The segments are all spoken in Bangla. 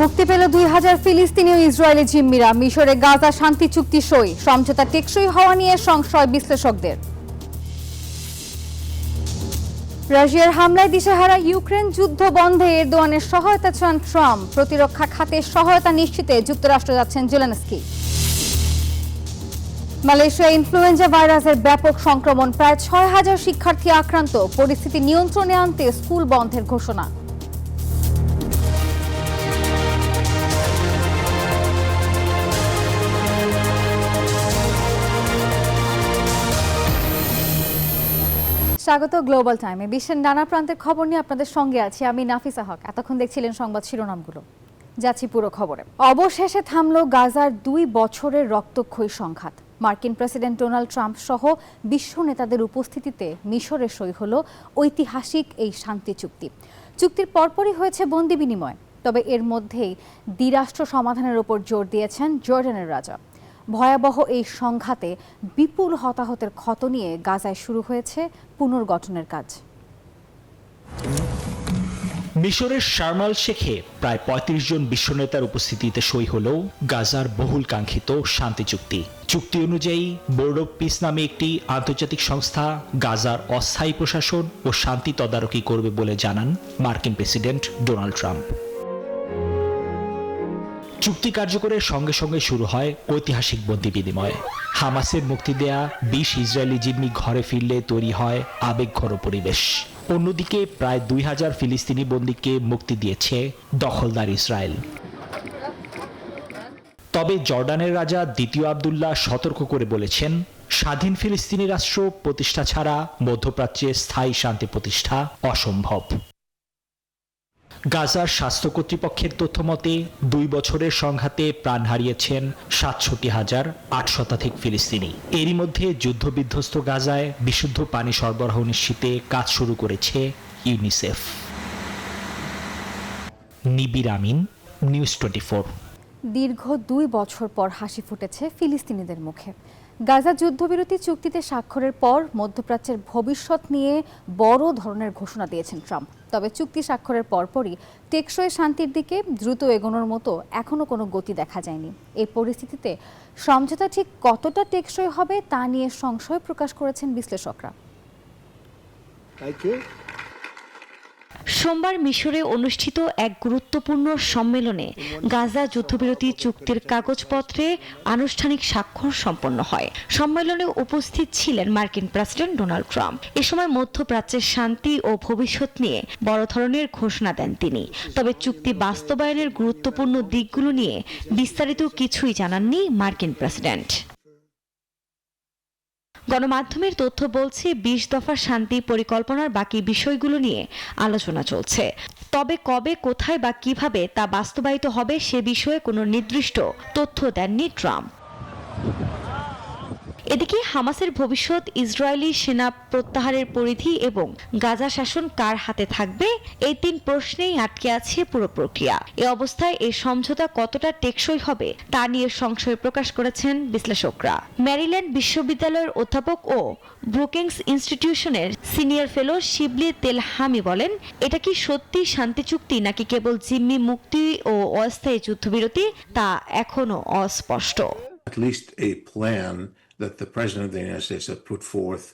মুক্তি পেল 2000 ফিলিস্তিনি ও ইসরায়েলি জিম্মিরা। মিশরে গাজা শান্তি চুক্তি সই, সমঝোতা টেকসই হওয়া নিয়ে সংশয় বিশ্লেষকদের। রাশিয়ার হামলায় দিশেহারা ইউক্রেন যুদ্ধ বন্ধে এরদোয়ানের সহায়তা চান ট্রাম্প। প্রতিরক্ষা খাতে সহায়তা নিশ্চিতে যুক্তরাষ্ট্র যাচ্ছেন জেলেনস্কি। মালয়েশিয়ায় ইনফ্লুয়েঞ্জা ভাইরাসের ব্যাপক সংক্রমণ, প্রায় 6000 শিক্ষার্থী আক্রান্ত। পরিস্থিতি নিয়ন্ত্রণে আনতে স্কুল বন্ধের ঘোষণা। স্বাগত গ্লোবাল টাইমে। বিশ্বের নানা প্রান্তের খবর নিয়ে আপনাদের সঙ্গে আছি আমি নাফিসা হক। এতক্ষণ দেখছিলেন সংবাদ শিরোনামগুলো, যাচ্ছি পুরো খবরে। অবশেষে থামলো গাজার 2 বছরের রক্তক্ষয়ী সংঘাত। মার্কিন প্রেসিডেন্ট ডোনাল্ড ট্রাম্প সহ বিশ্ব নেতাদের উপস্থিতিতে মিশরে সই হলো ঐতিহাসিক এই শান্তি চুক্তি। চুক্তির পরপরই হয়েছে বন্দি বিনিময়, তবে এর মধ্যেই দ্বিরাষ্ট্র সমাধানের উপর জোর দিয়েছেন জর্ডানের রাজা। ভয়াবহ এই সংঘাতে বিপুল হতাহতের ক্ষত নিয়ে গাজায় শুরু হয়েছে পুনর্গঠনের কাজ। মিশরের শার্ম এল শেখে প্রায় ৩৫ জন বিশ্বনেতার উপস্থিতিতে সই হল গাজার বহুল কাঙ্ক্ষিত শান্তি চুক্তি। চুক্তি অনুযায়ী বোর্ড অব পিস নামে একটি আন্তর্জাতিক সংস্থা গাজার অস্থায়ী প্রশাসন ও শান্তি তদারকি করবে বলে জানান মার্কিন প্রেসিডেন্ট ডোনাল্ড ট্রাম্প। চুক্তি কার্যকরের সঙ্গে সঙ্গে শুরু হয় ঐতিহাসিক বন্দি বিনিময়। হামাসের মুক্তি দেয়া 20 ইসরায়েলি জিম্মি ঘরে ফিরলে তৈরি হয় আবেগঘন পরিবেশ। অন্যদিকে প্রায় 2000 ফিলিস্তিনি বন্দীকে মুক্তি দিয়েছে দখলদার ইসরায়েল। তবে জর্ডানের রাজা দ্বিতীয় আব্দুল্লাহ সতর্ক করে বলেছেন, স্বাধীন ফিলিস্তিনি রাষ্ট্র প্রতিষ্ঠা ছাড়া মধ্যপ্রাচ্যে স্থায়ী শান্তি প্রতিষ্ঠা অসম্ভব। গাজার স্বাস্থ্য কর্তৃপক্ষের তথ্য মতে 2 বছরের সংঘাতে প্রাণ হারিয়েছেন ৬৭,৮০০ শতাধিক ফিলিস্তিনি। এরই মধ্যে যুদ্ধবিধ্বস্ত গাজায় বিশুদ্ধ পানি সরবরাহ নিশ্চিতে কাজ শুরু করেছে ইউনিসেফ। নিবির আমিন, নিউজ 24। দীর্ঘ 2 বছর পর হাসি ফুটেছে ফিলিস্তিনিদের মুখে। গাজা যুদ্ধবিরতি চুক্তিতে স্বাক্ষরের পর মধ্যপ্রাচ্যের ভবিষ্যৎ নিয়ে বড় ধরনের ঘোষণা দিয়েছেন ট্রাম্প। তবে চুক্তি স্বাক্ষরের পরপরই টেকসই শান্তির দিকে দ্রুত এগোনোর মতো এখনও কোনো গতি দেখা যায়নি। এই পরিস্থিতিতে সমঝোতা ঠিক কতটা টেকসই হবে তা নিয়ে সংশয় প্রকাশ করেছেন বিশ্লেষকরা। সোমবার মিশরে অনুষ্ঠিত এক গুরুত্বপূর্ণ সম্মেলনে গাজা যুদ্ধবিরতি চুক্তির কাগজপত্রে আনুষ্ঠানিক স্বাক্ষর সম্পন্ন হয়। সম্মেলনে উপস্থিত ছিলেন মার্কিন প্রেসিডেন্ট ডোনাল্ড ট্রাম্প। এ সময় মধ্যপ্রাচ্যের শান্তি ও ভবিষ্যৎ নিয়ে বড় ধরনের ঘোষণা দেন তিনি। তবে চুক্তি বাস্তবায়নের গুরুত্বপূর্ণ দিকগুলো নিয়ে বিস্তারিত কিছুই জানাননি মার্কিন প্রেসিডেন্ট। গণমাধ্যমের তথ্য বলছে 20 দফা শান্তি পরিকল্পনার বাকি বিষয়গুলো নিয়ে আলোচনা চলছে। তবে কবে, কোথায় বা কিভাবে তা বাস্তবায়িত হবে সে বিষয়ে কোনো নির্দিষ্ট তথ্য দেননি ট্রাম্প। এদিকে হামাসের ভবিষ্যৎ, ইসরায়েলি সেনা প্রত্যাহারের পরিধি এবং গাজা শাসন কার হাতে থাকবে, এই 3 প্রশ্নেই আটকে আছে পুরো প্রক্রিয়া। এ অবস্থায় এই সমঝোতা কতটা টেকসই হবে তা নিয়ে সংশয় প্রকাশ করেছেন বিশ্লেষকরা। ম্যারিল্যান্ড বিশ্ববিদ্যালয়ের অধ্যাপক ও ব্রুকিংস ইনস্টিটিউশনের সিনিয়র ফেলো শিবলি তেলহামি বলেন, এটা কি সত্যি শান্তি চুক্তি নাকি কেবল জিম্মি মুক্তি ও অস্থায়ী যুদ্ধবিরতি তা এখনো অস্পষ্ট। At least a plan that the President of the United States has put forth.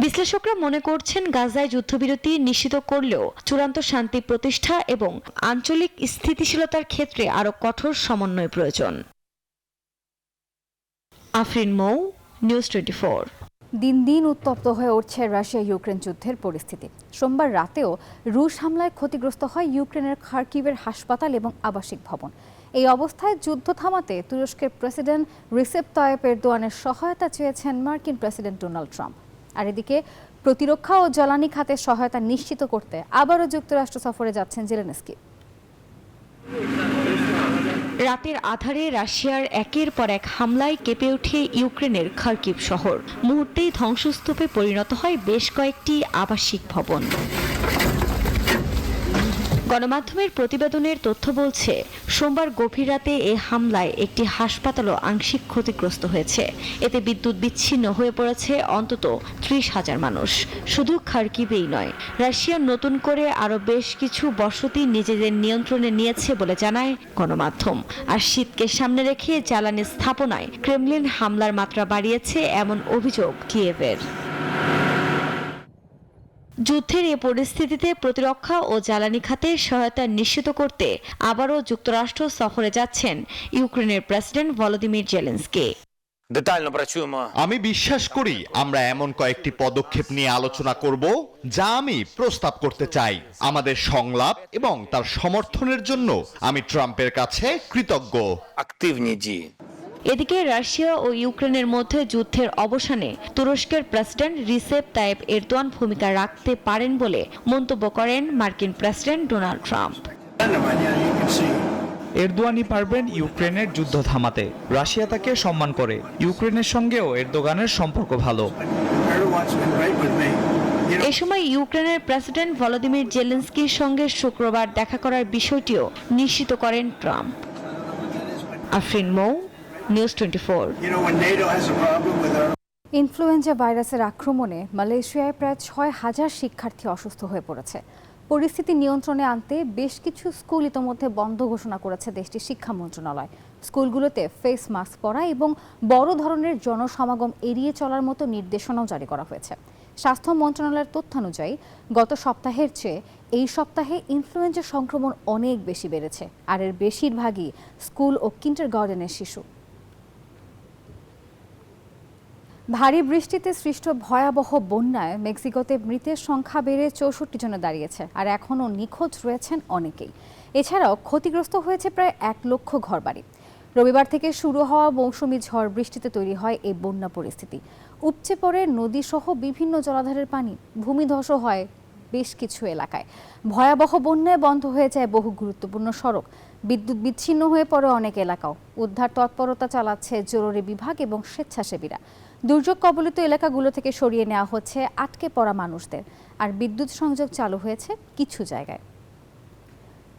বিশ্লেষকরা মনে করছেন গাজায় যুদ্ধবিরতি নিশ্চিত করলেও চূড়ান্ত শান্তি প্রতিষ্ঠা এবং আঞ্চলিক স্থিতিশীলতার ক্ষেত্রে আরও কঠোর সমন্বয় প্রয়োজন। আফরিন মৌ, নিউজ 24। দিন দিন উত্তপ্ত হয়ে উঠছে রাশিয়া ইউক্রেন যুদ্ধের পরিস্থিতি। সোমবার রাতেও রুশ হামলায় ক্ষতিগ্রস্ত হয় ইউক্রেনের খার্কিভের হাসপাতাল এবং আবাসিক ভবন। এই অবস্থায় যুদ্ধ থামাতে তুরস্কের প্রেসিডেন্ট রিসেপ তাইয়েপ এরদোয়ানের সহায়তা চেয়েছেন মার্কিন প্রেসিডেন্ট ডোনাল্ড ট্রাম্প। আর এদিকে প্রতিরক্ষা ও জ্বালানি খাতে সহায়তা নিশ্চিত করতে আবারও যুক্তরাষ্ট্র সফরে যাচ্ছেন জেলেনস্কি। রাতের আধারে রাশিয়ার একের পর এক হামলায় কেঁপে ওঠে ইউক্রেনের খার্কিভ শহর। মুহূর্তেই ধ্বংসস্তূপে পরিণত হয় বেশ কয়েকটি আবাসিক ভবন। গণমাধ্যমের প্রতিবেদনের তথ্য বলছে, সোমবার গভীর রাতে এ হামলায় একটি হাসপাতালও আংশিক ক্ষতিগ্রস্ত হয়েছে। এতে বিদ্যুৎ বিচ্ছিন্ন হয়ে পড়েছে অন্তত 30,000 মানুষ। শুধু খার্কিভেই নয়, রাশিয়া নতুন করে আরও বেশ কিছু বসতি নিজেদের নিয়ন্ত্রণে নিয়েছে বলে জানায় গণমাধ্যম। আর শীতকে সামনে রেখে জ্বালানি স্থাপনায় ক্রেমলিন হামলার মাত্রা বাড়িয়েছে এমন অভিযোগ কিয়েভের। যুদ্ধের এ পরিস্থিতিতে প্রতিরক্ষা ও জ্বালানি খাতে সহায়তা নিশ্চিত করতে আবারও যুক্তরাষ্ট্র সফরে যাচ্ছেন ইউক্রেনের প্রেসিডেন্ট ভলোদিমির জেলেনস্কি। আমি বিশ্বাস করি আমরা এমন কয়েকটি পদক্ষেপ নিয়ে আলোচনা করব যা আমি প্রস্তাব করতে চাই। আমাদের সংলাপ এবং তার সমর্থনের জন্য আমি ট্রাম্পের কাছে কৃতজ্ঞ। এদিকে রাশিয়া ও ইউক্রেনের মধ্যে যুদ্ধের অবসানে তুরস্কের প্রেসিডেন্ট রিসেপ তাইপ এরদোয়ান ভূমিকা রাখতে পারেন বলে মন্তব্য করেন মার্কিন প্রেসিডেন্ট ডোনাল্ড ট্রাম্প। এরদোয়ানই পারবেন ইউক্রেনের যুদ্ধ থামাতে। রাশিয়া তাকে সম্মান করে। ইউক্রেনের সঙ্গেও এরদোগানের সম্পর্ক ভালো। এ সময় ইউক্রেনের প্রেসিডেন্ট ভলোদিমির জেলেনস্কির সঙ্গে শুক্রবার দেখা করার বিষয়টিও নিশ্চিত করেন ট্রাম্প। আফরিন মৌ, নিউজ 24। ইনফ্লুয়েঞ্জা ভাইরাসের আক্রমণে মালয়েশিয়ায় প্রায় 6,000 শিক্ষার্থী অসুস্থ হয়ে পড়েছে। পরিস্থিতি নিয়ন্ত্রণে আনতে বেশ কিছু স্কুল ইতোমধ্যে বন্ধ ঘোষণা করেছে দেশটির শিক্ষা মন্ত্রণালয়। স্কুলগুলোতে ফেস মাস্ক পরা এবং বড় ধরনের জনসমাগম এড়িয়ে চলার মতো নির্দেশনাও জারি করা হয়েছে। স্বাস্থ্য মন্ত্রণালয়ের তথ্যানুযায়ী গত সপ্তাহের চেয়ে এই সপ্তাহে ইনফ্লুয়েঞ্জা সংক্রমণ অনেক বেশি বেড়েছে, আর এর বেশিরভাগই স্কুল ও কিন্ডারগার্টেনের শিশু। ভারী বৃষ্টিতে সৃষ্ট ভয়াবহ বন্যায় মেক্সিকোতে মৃতের সংখ্যা বেড়ে 64 জনে দাঁড়িয়েছে, আর এখনও নিখোঁজ রয়েছেন অনেকেই। এছাড়াও ক্ষতিগ্রস্ত হয়েছে প্রায় 1 লক্ষ ঘরবাড়ি। রবিবার থেকে শুরু হওয়া মৌসুমি ঝড় বৃষ্টিতে তৈরি হয় এই বন্যা পরিস্থিতি। উপচে পড়ে নদীসহ বিভিন্ন জলাধারের পানি, ভূমিধসও হয় বেশ কিছু এলাকায়। ভয়াবহ বন্যায় বন্ধ হয়ে যায় বহু গুরুত্বপূর্ণ সড়ক, বিদ্যুৎ বিচ্ছিন্ন হয়ে পড়ে অনেক এলাকাও। উদ্ধার তৎপরতা চালাচ্ছে জরুরি বিভাগ এবং স্বেচ্ছাসেবীরা। দুর্যোগ কবলিত এলাকাগুলো থেকে সরিয়ে নেওয়া হচ্ছে আটকে পড়া মানুষদের, আর বিদ্যুৎ সংযোগ চালু হয়েছে কিছু জায়গায়।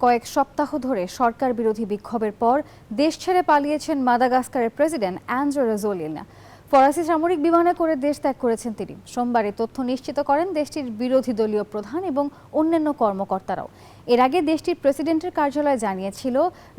কয়েক সপ্তাহ ধরে সরকার বিরোধী বিক্ষোভের পর দেশ ছেড়ে পালিয়েছেন মাদাগাস্কারের প্রেসিডেন্ট অ্যান্দ্রে রাজোয়েলিনা। ফরাসি সামরিক বিমানে করে দেশ ত্যাগ করেছেন তিনি। সোমবার এ তথ্য নিশ্চিত করেন দেশটির বিরোধী দলীয় প্রধান এবং অন্যান্য কর্মকর্তারাও। এর আগে দেশটির প্রেসিডেন্টের কার্যালয় জানিয়েছিল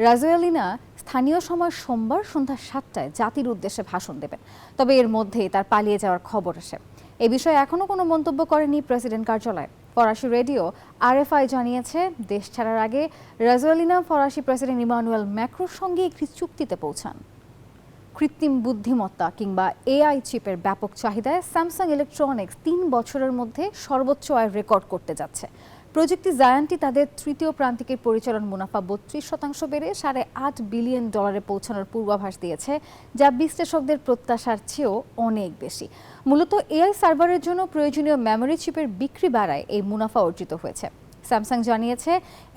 রাজোয়েলিনা স্থানীয় সময় সোমবার সন্ধ্যা 7টায় জাতির উদ্দেশ্যে ভাষণ দেবেন। তবে এর মধ্যেই তার পালিয়ে যাওয়ার খবর আসে। এ বিষয়ে এখনও কোনো মন্তব্য করেনি প্রেসিডেন্ট কার্যালয়। ফরাসি রেডিও আরএফআই জানিয়েছে দেশ ছাড়ার আগে রাজোয়েলিনা ফরাসি প্রেসিডেন্ট ইমানুয়েল ম্যাক্রোর সঙ্গে একটি চুক্তিতে পৌঁছান। কৃত্রিম বুদ্ধিমত্তা কিংবা এআই চিপের ব্যাপক চাহিদায় স্যামসাং ইলেকট্রনিক্স 3 বছরের মধ্যে সর্বোচ্চ আয় রেকর্ড করতে যাচ্ছে। প্রযুক্তি জায়ান্টটি তাদের তৃতীয় প্রান্তিকের পরিচালন মুনাফা 32% বেড়ে $8.5 বিলিয়ন পৌঁছানোর পূর্বাভাস দিয়েছে, যা বিশ্লেষকদের প্রত্যাশার চেয়েও অনেক বেশি। মূলত এআই সার্ভারের জন্য প্রয়োজনীয় মেমোরি চিপের বিক্রি বাড়ায় এই মুনাফা অর্জিত হয়েছে। স্যামসাং জানিয়েছে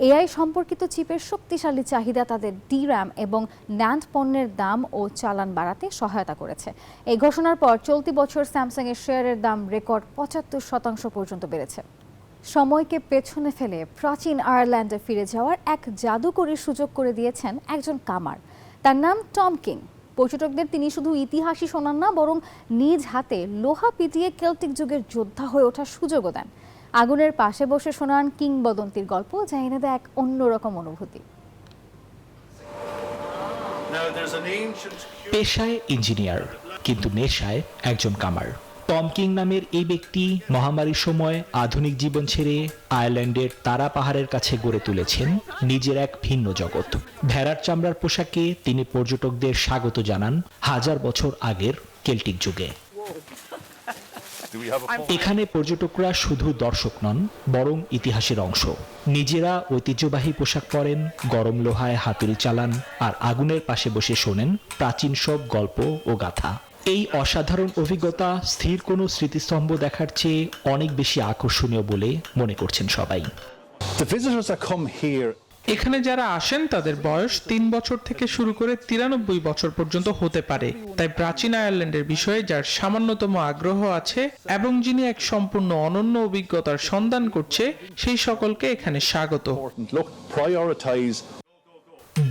এআই সম্পর্কিত চিপের শক্তিশালী চাহিদা তাদের DRAM এবং NAND পণ্যের দাম ও চালান বাড়াতে সহায়তা করেছে। এই ঘোষণার পর চলতি বছর স্যামসাং এর শেয়ারের দাম রেকর্ড 75% পর্যন্ত বেড়েছে। সময়কে পেছনে ফেলে প্রাচীন আয়ারল্যান্ডে ফিরে যাওয়ার এক জাদুকরী সুযোগ করে দিয়েছেন একজন কামার। তার নাম টম কিং। পর্যটকদের তিনি শুধু ইতিহাসই শোনান না, বরং নিজ হাতে লোহা পিটিয়ে কেল্টিক যুগের যোদ্ধা হয়ে ওঠার সুযোগও দেন। আগুনের পাশে বসে শোনান কিংবদন্তির গল্প, যা এনে দেয় এক অন্যরকম অনুভূতি। পেশায় ইঞ্জিনিয়ার, কিন্তু নেশায় একজন কামার। টম কিং নামের এই ব্যক্তি মহামারীর সময় আধুনিক জীবন ছেড়ে আয়ারল্যান্ডের তারা পাহাড়ের কাছে গড়ে তুলেছেন নিজের এক ভিন্ন জগৎ। ভেড়ার চামড়ার পোশাকে তিনি পর্যটকদের স্বাগত জানান 1000 বছর আগের কেল্টিক যুগে। এখানে পর্যটকরা শুধু দর্শক নন, বরং ইতিহাসের অংশ। নিজেরা ঐতিহ্যবাহী পোশাক পরেন, গরম লোহায় হাতুড়ি চালান, আর আগুনের পাশে বসে শোনেন প্রাচীন সব গল্প ও গাথা। এই অসাধারণ অভিজ্ঞতা স্থির কোনো স্মৃতিস্তম্ভ দেখার চেয়ে অনেক বেশি আকর্ষণীয় বলে মনে করছেন সবাই। এখানে যারা আসেন তাদের বয়স 3 বছর থেকে শুরু করে 93 বছর পর্যন্ত হতে পারে। তাই প্রাচীন আয়ারল্যান্ডের বিষয়ে যার সামান্যতম আগ্রহ আছে এবং যিনি এক সম্পূর্ণ অনন্য অভিজ্ঞতার সন্ধান করছে সেই সকলকে এখানে স্বাগত।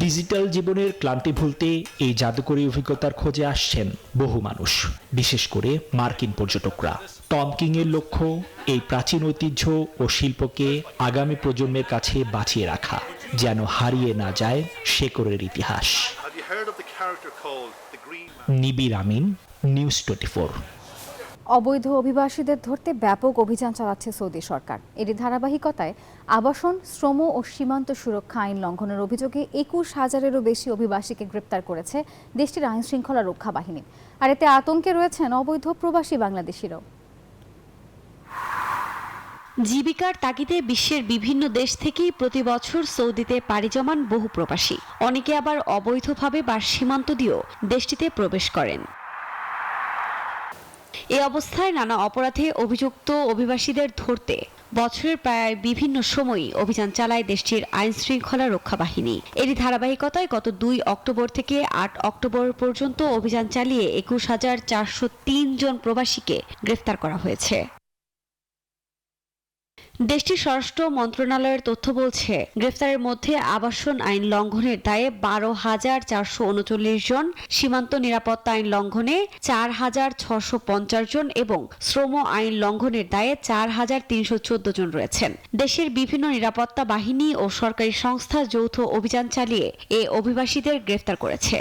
ডিজিটাল জীবনের ক্লান্তি ভুলতে এই জাদুকরী অভিজ্ঞতার খোঁজে আসছেন বহু মানুষ, বিশেষ করে মার্কিন পর্যটকরা। টম কিং এর লক্ষ্য এই প্রাচীন ঐতিহ্য ও শিল্পকে আগামী প্রজন্মের কাছে বাঁচিয়ে রাখা, যেন হারিয়ে না যায় শেকড়ের ইতিহাস। নিবির আমিন, নিউজ 24। অবৈধ অভিবাসীদের ধরতে ব্যাপক অভিযান চালাচ্ছে সৌদি সরকার। এরই ধারাবাহিকতায় আবাসন, শ্রম ও সীমান্ত সুরক্ষা আইন লঙ্ঘনের অভিযোগে 21,000-এরও বেশি অভিবাসীকে গ্রেপ্তার করেছে দেশটির আইন শৃঙ্খলা রক্ষা বাহিনী। আর এতে আতঙ্কে রয়েছেন অবৈধ প্রবাসী বাংলাদেশিরাও। জীবিকার তাগিদে বিশ্বের বিভিন্ন দেশ থেকেই প্রতি বছর সৌদিতে পাড়ি জমান বহু প্রবাসী। অনেকে আবার অবৈধভাবে বা সীমান্ত দিয়েও দেশটিতে প্রবেশ করেন। এ অবস্থায় নানা অপরাধে অভিযুক্ত অভিবাসীদের ধরতে বছরের প্রায় বিভিন্ন সময়ই অভিযান চালায় দেশটির আইন শৃঙ্খলা রক্ষা বাহিনী। এরই ধারাবাহিকতায় গত 2 অক্টোবর থেকে 8 অক্টোবর পর্যন্ত অভিযান চালিয়ে 21,403 জন প্রবাসীকে গ্রেফতার করা হয়েছে। দেশটির স্বরাষ্ট্র মন্ত্রণালয়ের তথ্য বলছে, গ্রেফতারের মধ্যে আবাসন আইন লঙ্ঘনের দায়ে 12,439 জন, সীমান্ত নিরাপত্তা আইন লঙ্ঘনে 4,650 জন এবং শ্রম আইন লঙ্ঘনের দায়ে 4,314 জন রয়েছেন। দেশের বিভিন্ন নিরাপত্তা বাহিনী ও সরকারি সংস্থা যৌথ অভিযান চালিয়ে এ অভিবাসীদের গ্রেফতার করেছে।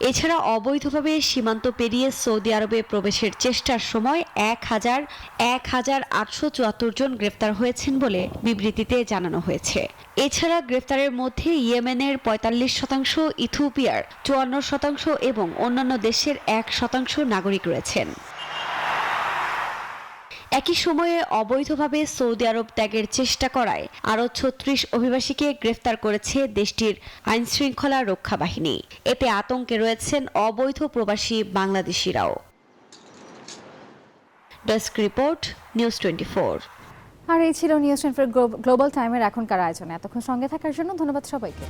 এছাড়া অবৈধভাবে সীমান্ত পেরিয়ে সৌদি আরবে প্রবেশের চেষ্টার সময় 1,874 জন গ্রেফতার হয়েছেন বলে বিবৃতিতে জানানো হয়েছে। এছাড়া গ্রেফতারের মধ্যে ইয়েমেনের 45%, ইথিওপিয়ার 54% এবং অন্যান্য দেশের 1% নাগরিক রয়েছেন। একই সময়ে অবৈধভাবে সৌদি আরব ত্যাগের চেষ্টা করায় আরও 36 অভিবাসীকে গ্রেফতার করেছে দেশটির আইন শৃঙ্খলা রক্ষা বাহিনী। এতে আতঙ্কে রয়েছেন অবৈধ প্রবাসী বাংলাদেশিরাও। Desk report, news 24। আর এই ছিল নিউজ 24 গ্লোবাল টাইমের এখনকার আয়োজনে। এতক্ষণ সঙ্গে থাকার জন্য ধন্যবাদ সবাইকে।